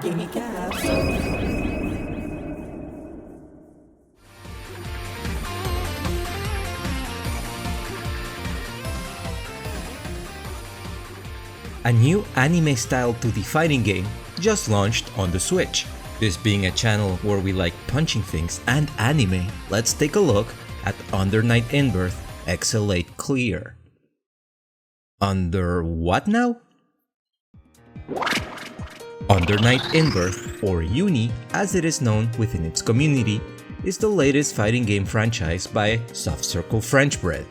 Gamey Cat. A new anime-style 2D fighting game just launched on the Switch. This being a channel where we like punching things and anime, let's take a look at Under Night In-Birth Exe Clear. Under what now? Under Night In-Birth, or Uni as it is known within its community, is the latest fighting game franchise by Soft Circle French Bread.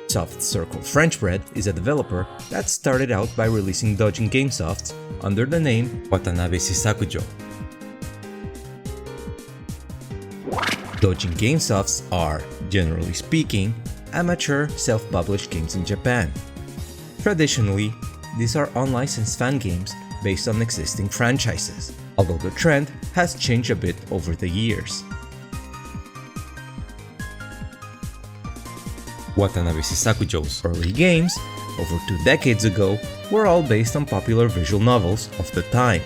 Soft Circle French Bread is a developer that started out by releasing doujin game softs under the name Watanabe Shisakujo. Doujin game softs are, generally speaking, amateur self-published games in Japan. Traditionally, these are unlicensed fan games based on existing franchises, although the trend has changed a bit over the years. Watanabe Shisakujo's early games, over 2 decades ago, were all based on popular visual novels of the time.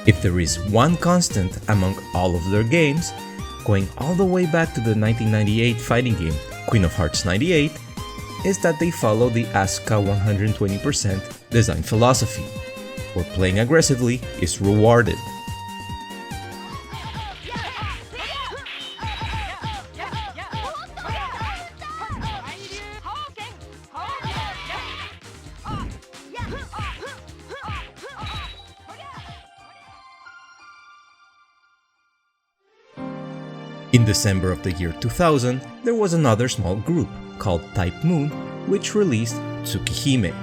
If there is one constant among all of their games, going all the way back to the 1998 fighting game Queen of Hearts 98, is that they follow the Asuka 120% design philosophy, where playing aggressively is rewarded. In December of the year 2000, there was another small group called Type Moon, which released Tsukihime.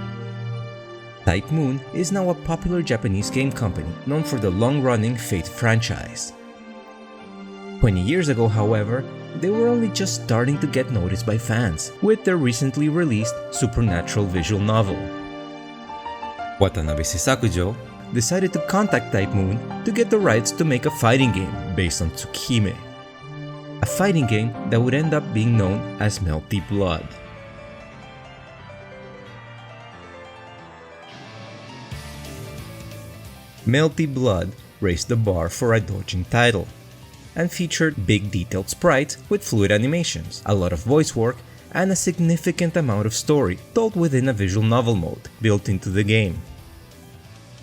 Type Moon is now a popular Japanese game company known for the long-running Fate franchise. 20 years ago, however, they were only just starting to get noticed by fans with their recently released supernatural visual novel. Watanabe Shisakujo decided to contact Type Moon to get the rights to make a fighting game based on Tsukihime. A fighting game that would end up being known as Melty Blood. Melty Blood raised the bar for a doujin title, and featured big detailed sprites with fluid animations, a lot of voice work, and a significant amount of story told within a visual novel mode built into the game.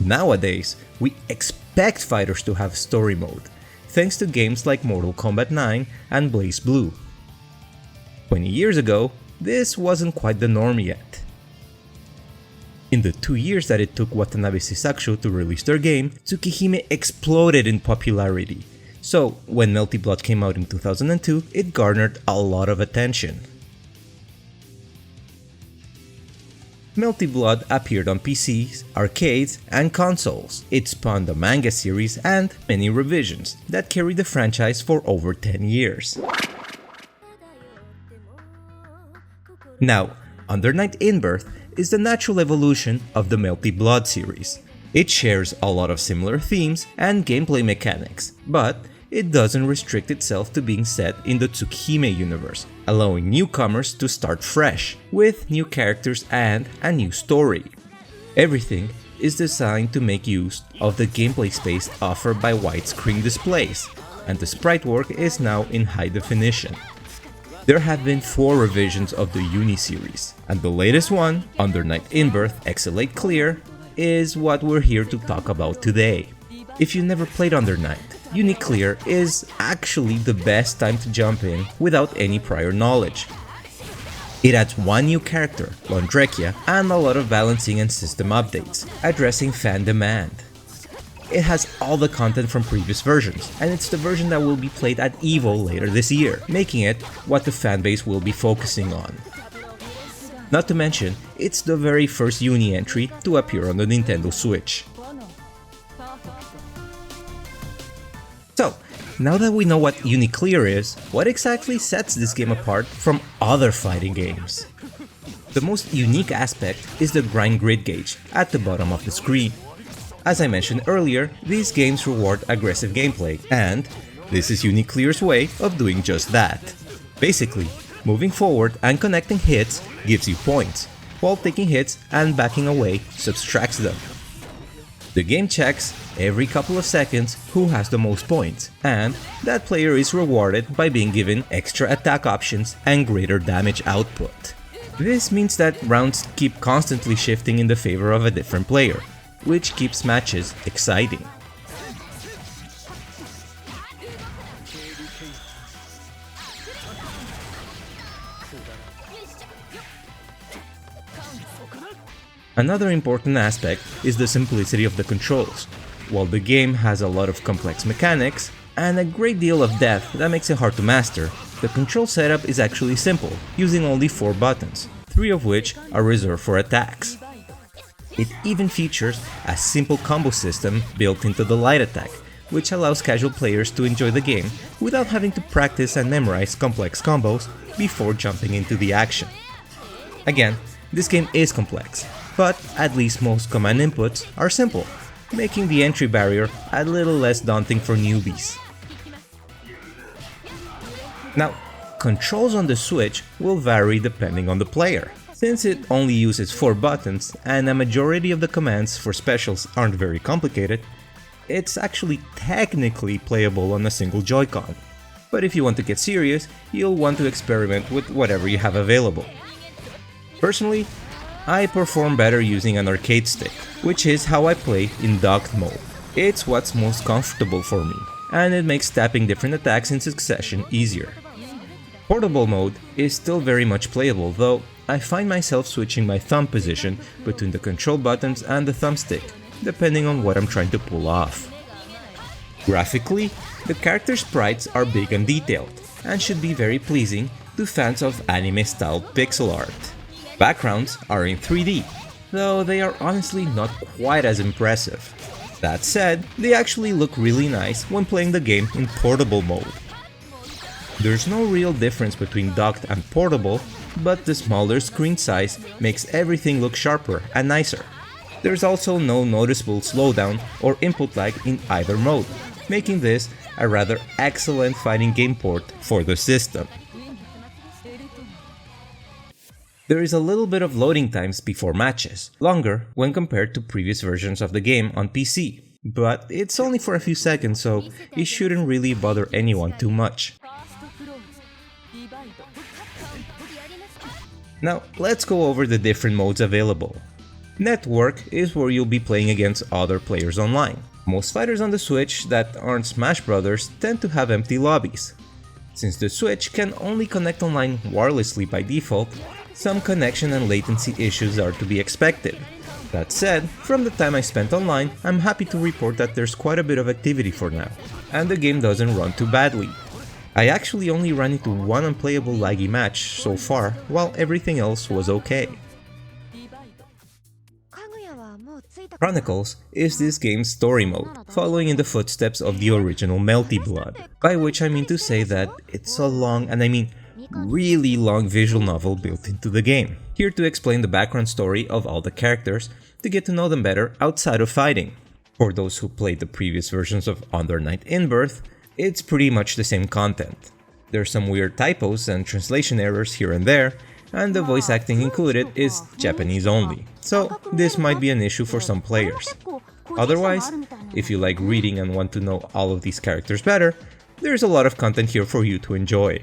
Nowadays, we expect fighters to have story mode, thanks to games like Mortal Kombat 9 and Blaze Blue. 20 years ago, this wasn't quite the norm yet. In the 2 years that it took Watanabe Shisakujo to release their game, Tsukihime exploded in popularity, so when Melty Blood came out in 2002, it garnered a lot of attention. Melty Blood appeared on PCs, arcades, and consoles. It spawned a manga series and many revisions that carried the franchise for over 10 years. Now, Under Night In-Birth is the natural evolution of the Melty Blood series. It shares a lot of similar themes and gameplay mechanics, but it doesn't restrict itself to being set in the Tsukihime universe, allowing newcomers to start fresh, with new characters and a new story. Everything is designed to make use of the gameplay space offered by widescreen displays, and the sprite work is now in high definition. There have been 4 revisions of the Uni series, and the latest one, Under Night In-Birth Exe Clear, is what we're here to talk about today. If you never played Under Night, Uni Clear is actually the best time to jump in without any prior knowledge. It adds one new character, Laundrekia, and a lot of balancing and system updates, addressing fan demand. It has all the content from previous versions, and it's the version that will be played at EVO later this year, making it what the fanbase will be focusing on. Not to mention, it's the very first Uni entry to appear on the Nintendo Switch. So, now that we know what Uni Clear is, what exactly sets this game apart from other fighting games? The most unique aspect is the grind grid gauge at the bottom of the screen. As I mentioned earlier, these games reward aggressive gameplay, and this is Uni Clear's way of doing just that. Basically, moving forward and connecting hits gives you points, while taking hits and backing away subtracts them. The game checks every couple of seconds who has the most points, and that player is rewarded by being given extra attack options and greater damage output. This means that rounds keep constantly shifting in the favor of a different player, which keeps matches exciting. Another important aspect is the simplicity of the controls. While the game has a lot of complex mechanics and a great deal of depth that makes it hard to master, the control setup is actually simple, using only 4 buttons, 3 of which are reserved for attacks. It even features a simple combo system built into the light attack, which allows casual players to enjoy the game without having to practice and memorize complex combos before jumping into the action. Again, this game is complex, but at least most command inputs are simple, making the entry barrier a little less daunting for newbies. Now, controls on the Switch will vary depending on the player. Since it only uses 4 buttons and a majority of the commands for specials aren't very complicated, it's actually technically playable on a single Joy-Con. But if you want to get serious, you'll want to experiment with whatever you have available. Personally, I perform better using an arcade stick, which is how I play in docked mode. It's what's most comfortable for me, and it makes tapping different attacks in succession easier. Portable mode is still very much playable, though I find myself switching my thumb position between the control buttons and the thumbstick, depending on what I'm trying to pull off. Graphically, the character sprites are big and detailed, and should be very pleasing to fans of anime-style pixel art. Backgrounds are in 3D, though they are honestly not quite as impressive. That said, they actually look really nice when playing the game in portable mode. There's no real difference between docked and portable, but the smaller screen size makes everything look sharper and nicer. There's also no noticeable slowdown or input lag in either mode, making this a rather excellent fighting game port for the system. There is a little bit of loading times before matches, longer when compared to previous versions of the game on PC, but it's only for a few seconds, so it shouldn't really bother anyone too much. Now let's go over the different modes available. Network is where you'll be playing against other players online. Most fighters on the Switch that aren't Smash Brothers tend to have empty lobbies. Since the Switch can only connect online wirelessly by default, some connection and latency issues are to be expected. That said, from the time I spent online, I'm happy to report that there's quite a bit of activity for now, and the game doesn't run too badly. I actually only ran into one unplayable laggy match so far, while everything else was okay. Chronicles is this game's story mode, following in the footsteps of the original Melty Blood, by which I mean to say that it's a long, and I mean really long visual novel built into the game. Here to explain the background story of all the characters, to get to know them better outside of fighting. For those who played the previous versions of Night In-Birth, it's pretty much the same content. There's some weird typos and translation errors here and there, and the voice acting included is Japanese only, so this might be an issue for some players. Otherwise, if you like reading and want to know all of these characters better, there's a lot of content here for you to enjoy.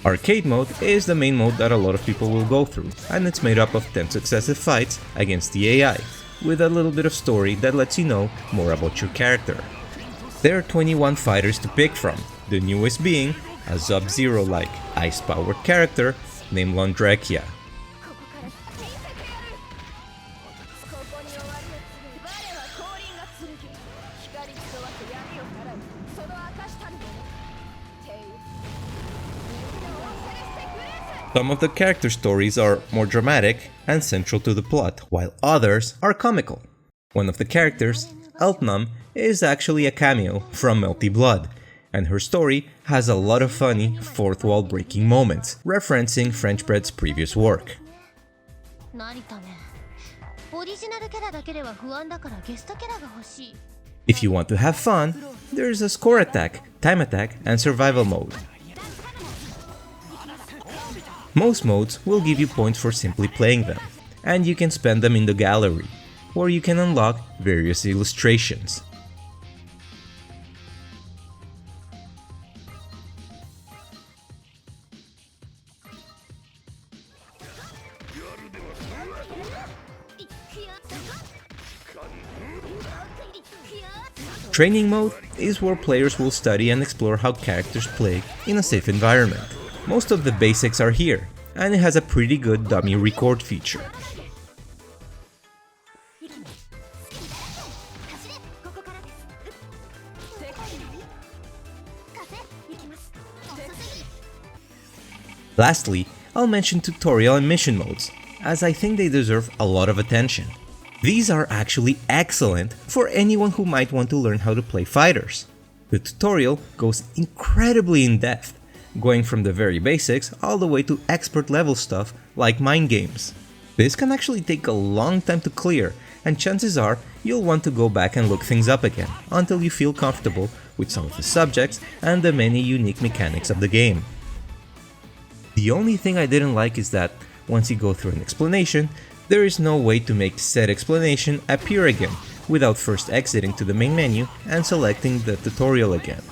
Arcade mode is the main mode that a lot of people will go through, and it's made up of 10 successive fights against the AI, with a little bit of story that lets you know more about your character. There are 21 fighters to pick from, the newest being a Sub-Zero-like ice-powered character named Londrekia. Some of the character stories are more dramatic and central to the plot, while others are comical. One of the characters, Eltnum, is actually a cameo from Melty Blood, and her story has a lot of funny fourth wall breaking moments, referencing French Bread's previous work. If you want to have fun, there's a score attack, time attack, and survival mode. Most modes will give you points for simply playing them, and you can spend them in the gallery, where you can unlock various illustrations. Training mode is where players will study and explore how characters play in a safe environment. Most of the basics are here, and it has a pretty good dummy record feature. Lastly, I'll mention tutorial and mission modes, as I think they deserve a lot of attention. These are actually excellent for anyone who might want to learn how to play fighters. The tutorial goes incredibly in-depth, going from the very basics all the way to expert level stuff like mind games. This can actually take a long time to clear, and chances are you'll want to go back and look things up again until you feel comfortable with some of the subjects and the many unique mechanics of the game. The only thing I didn't like is that once you go through an explanation, there is no way to make said explanation appear again without first exiting to the main menu and selecting the tutorial again.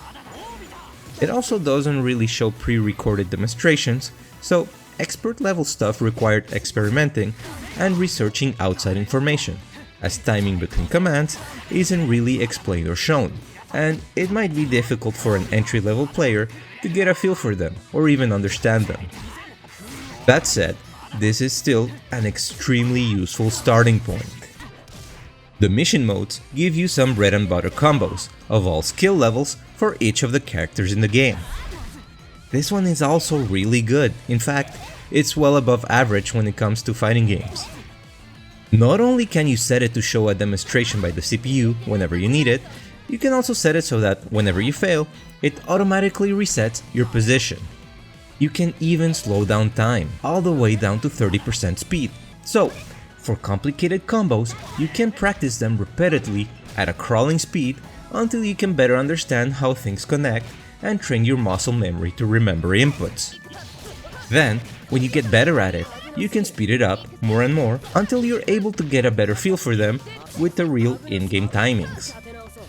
It also doesn't really show pre-recorded demonstrations, so expert level stuff required experimenting and researching outside information, as timing between commands isn't really explained or shown, and it might be difficult for an entry-level player to get a feel for them or even understand them. That said, this is still an extremely useful starting point. The mission modes give you some bread and butter combos of all skill levels for each of the characters in the game. This one is also really good, in fact, it's well above average when it comes to fighting games. Not only can you set it to show a demonstration by the CPU whenever you need it, you can also set it so that whenever you fail, it automatically resets your position. You can even slow down time, all the way down to 30% speed. So, for complicated combos, you can practice them repeatedly at a crawling speed until you can better understand how things connect and train your muscle memory to remember inputs. Then, when you get better at it, you can speed it up more and more until you're able to get a better feel for them with the real in-game timings.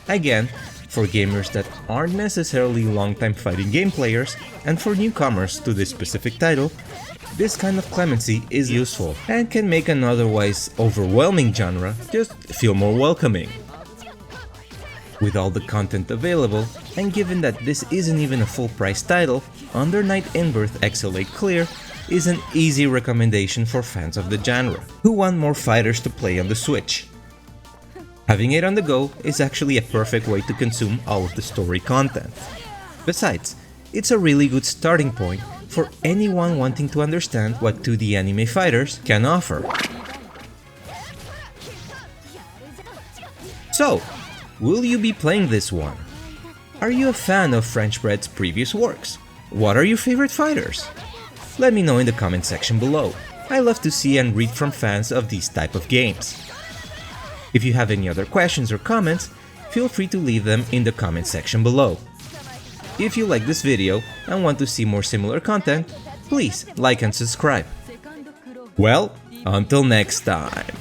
Again, for gamers that aren't necessarily long-time fighting game players, and for newcomers to this specific title, this kind of clemency is useful and can make an otherwise overwhelming genre just feel more welcoming. With all the content available, and given that this isn't even a full-price title, Under Night In-Birth Exe Clear is an easy recommendation for fans of the genre who want more fighters to play on the Switch. Having it on the go is actually a perfect way to consume all of the story content. Besides, it's a really good starting point for anyone wanting to understand what 2D anime fighters can offer. So, will you be playing this one? Are you a fan of French Bread's previous works? What are your favorite fighters? Let me know in the comment section below. I love to see and read from fans of these type of games. If you have any other questions or comments, feel free to leave them in the comment section below. If you like this video and want to see more similar content, please like and subscribe. Well, until next time.